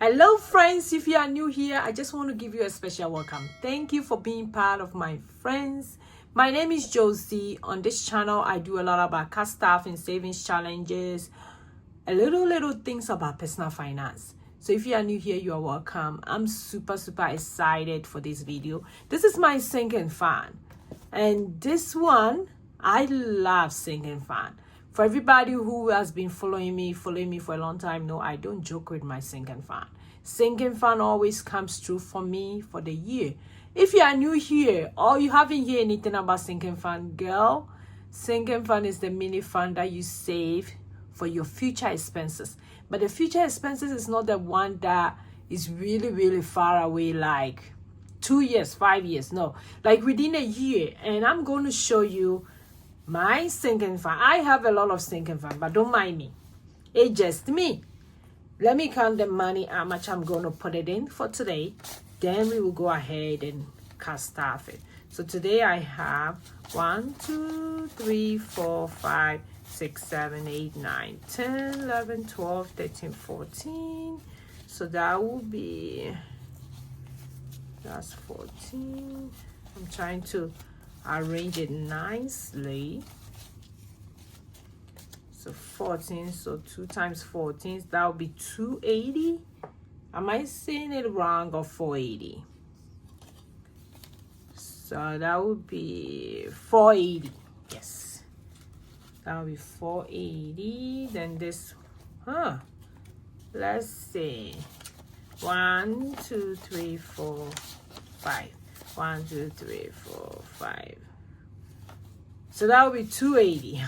Hello friends, if you are new here, I just want to give you a special welcome. Thank you for being part of my friends. My name is Josie. On this channel, I do a lot about cash stuff and savings challenges, a little things about personal finance. So if you are new here, you are welcome. I'm super excited for this video. This is my sinking fan. And this one, I love sinking fan. For everybody who has been following me for a long time, no, I don't joke with my sinking fan. Sinking fan always comes true for me for the year. If you are new here or you haven't heard anything about sinking fan, girl, sinking fan is the mini fund that you save for your future expenses. But the future expenses is not the one that is really far away, like 2 years, 5 years. No, like within a year. And I'm going to show you my sinking fund. I have a lot of sinking fund, but don't mind me. It's just me. Let me count the money, how much I'm going to put it in for today. Then we will go ahead and cast off it. So today I have 1, 2, 3, 4, 5, 6, 7, 8, 9, 10, 11, 12, 13, 14. So that will be, that's 14. I'm trying to arrange it nicely. So 14, so 2 times 14, that would be 280. Am I saying it wrong, or 480? So that would be 480. Yes, that would be 480. Then this, let's see, 1, 2, 3, 4, 5. 1, 2, 3, 4, 5. So that would be 280.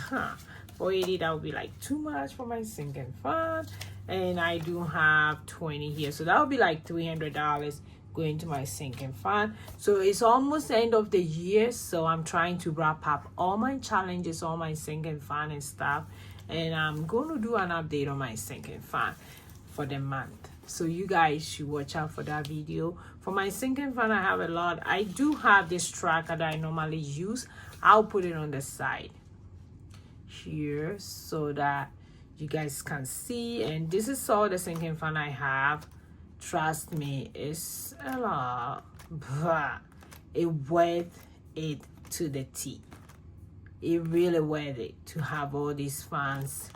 480, that would be like too much for my sinking fund. And I do have 20 here. So that would be like $300 going to my sinking fund. So it's almost the end of the year. So I'm trying to wrap up all my challenges, all my sinking fund and stuff. And I'm going to do an update on my sinking fund for the month. So you guys should watch out for that video. For my sinking fund, I have a lot. I do have this tracker that I normally use. I'll put it on the side here so that you guys can see. And this is all the sinking fund I have. Trust me, it's a lot, but it worth it to the T. It really worth it to have all these funds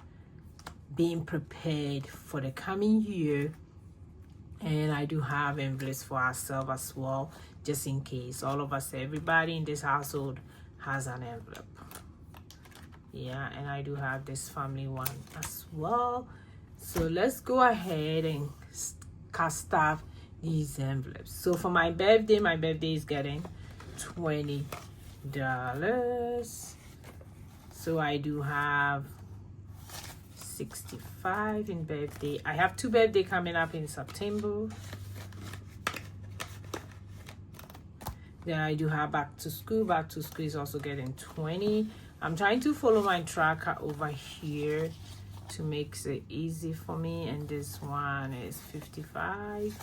being prepared for the coming year. And I do have envelopes for ourselves as well, just in case. All of us, everybody in this household has an envelope. Yeah, and I do have this family one as well. So let's go ahead and cast off these envelopes. So for my birthday is getting $20. So I do have 65 in birthday. I have 2 birthday coming up in September. Then I do have back to school. Back to school is also getting 20. I'm trying to follow my tracker over here to make it easy for me. And this one is 55.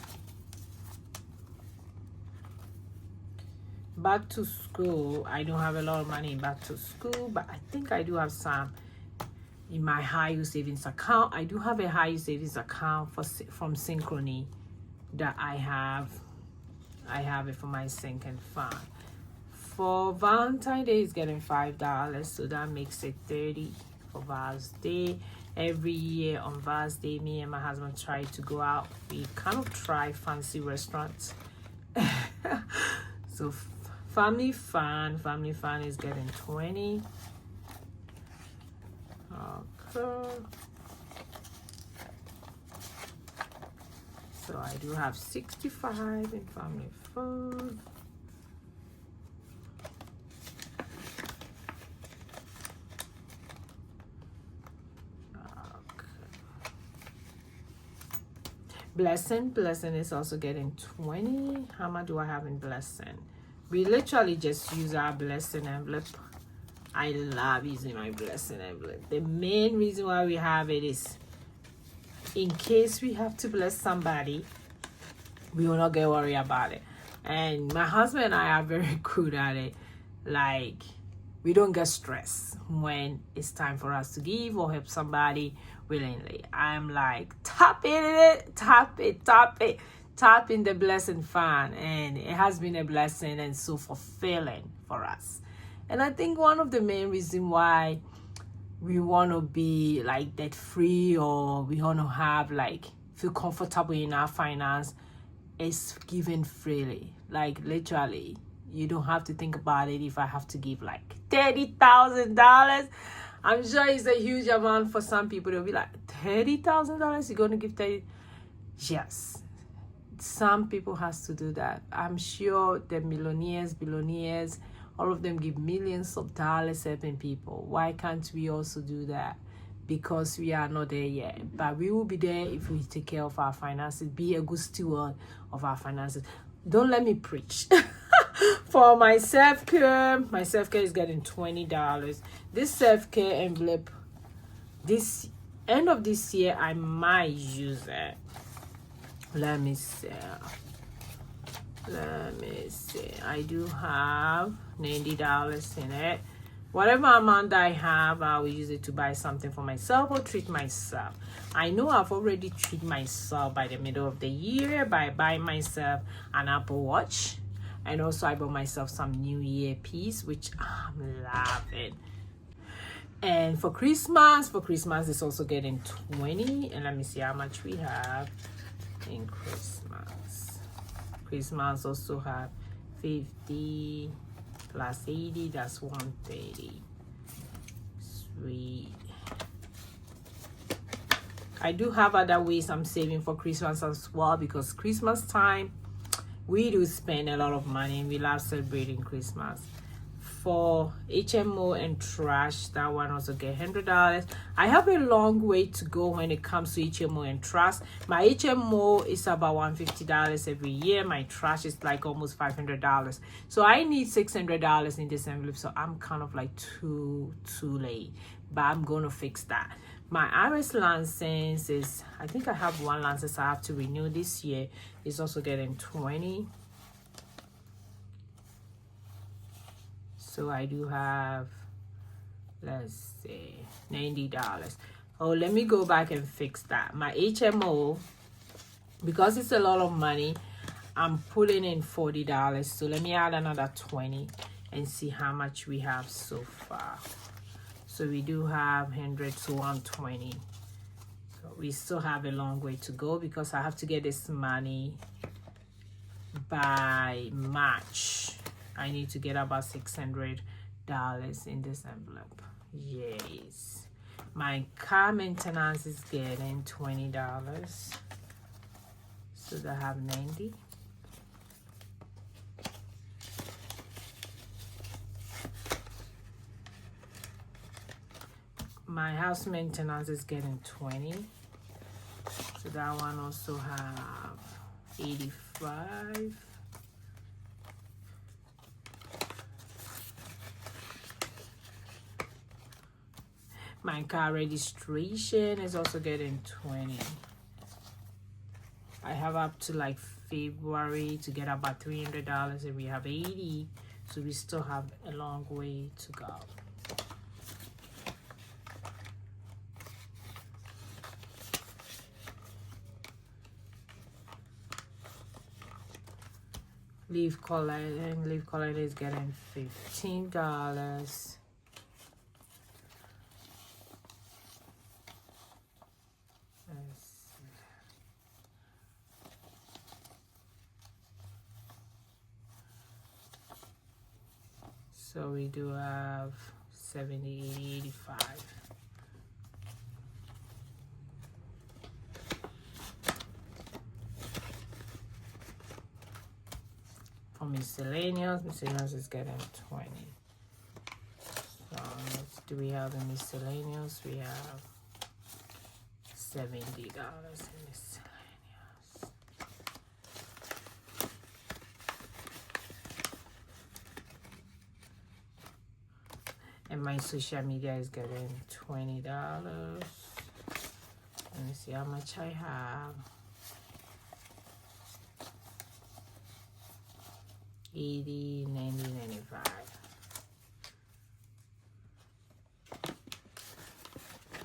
Back to school, I don't have a lot of money in back to school, but I think I do have some in my high yield savings account. I do have a high yield savings account from Synchrony that I have it for my sinking fund. For Valentine's Day is getting $5, so that makes it 30 for Val's Day. Every year on Val's Day, me and my husband try to go out. We kind of try fancy restaurants. So family fun is getting 20. Okay. So I do have 65 in family fun. Blessing is also getting 20. How much do I have in blessing? We literally just use our blessing envelope. I love using my blessing envelope. The main reason why we have it is in case we have to bless somebody, we will not get worried about it. And my husband and I are very good at it. Like, we don't get stressed when it's time for us to give or help somebody willingly. I'm like tapping it, tap it, tapping the blessing fan, and it has been a blessing and so fulfilling for us. And I think one of the main reasons why we want to be like debt free, or we want to have like feel comfortable in our finance, is giving freely. Like literally, you don't have to think about it. If I have to give like $30,000, I'm sure it's a huge amount for some people. They'll be like, $30,000, you're gonna give 30? Yes, some people has to do that. I'm sure the millionaires, billionaires, all of them give millions of dollars helping people. Why can't we also do that? Because we are not there yet, but we will be there if we take care of our finances. Be a good steward of our finances. Don't let me preach. For my self-care is getting $20. This self-care envelope, this end of this year, I might use it. Let me see. I do have $90 in it. Whatever amount I have, I will use it to buy something for myself or treat myself. I know I've already treated myself by the middle of the year by buying myself an Apple Watch. And also I bought myself some new earpiece, which I'm loving. And for Christmas it's also getting 20. And let me see how much we have in Christmas. Christmas also have 50 plus 80, that's 130. Sweet. I do have other ways I'm saving for Christmas as well, because Christmas time we do spend a lot of money and we love celebrating Christmas. For HMO and trash, that one also get $100. I have a long way to go when it comes to HMO and trash. My HMO is about $150 every year. My trash is like almost $500. So I need $600 in this envelope. So I'm kind of like too late, but I'm gonna fix that. My IRS license is, I think I have one license I have to renew this year. It's also getting 20. So I do have, let's see, $90. Oh, let me go back and fix that. My HMO, because it's a lot of money, I'm putting in $40. So let me add another 20 and see how much we have so far. So we do have 100 to 120. So we still have a long way to go, because I have to get this money by March. I need to get about $600 in this envelope. Yes. My car maintenance is getting $20. So I have 90. My house maintenance is getting 20. So that one also have 85. My car registration is also getting 20. I have up to like February to get about $300, and we have 80. So we still have a long way to go. Leaf collecting is getting $15. So we do have 70, 80, 85. For miscellaneous is getting 20. So do we have the miscellaneous? We have $70 in miscellaneous. And my social media is getting $20. Let me see how much I have. 80, 90, 95.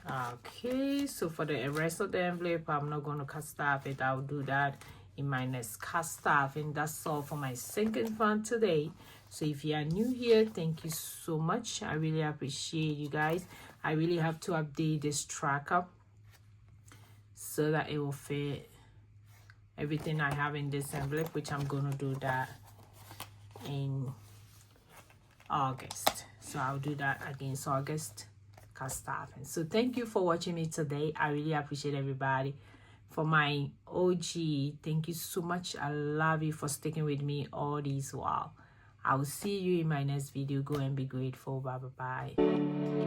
Okay, so for the rest of the envelope, I'm not going to cut stuff it. I'll do that in my next cast stuff. And that's all for my sinking fund today. So if you are new here, thank you so much. I really appreciate you guys. I really have to update this tracker so that it will fit everything I have in this envelope, which I'm going to do that in August. So I'll do that against August cast stuff. And so thank you for watching me today. I really appreciate everybody. For my OG, thank you so much. I love you for sticking with me all this while. I will see you in my next video. Go and be grateful. Bye bye.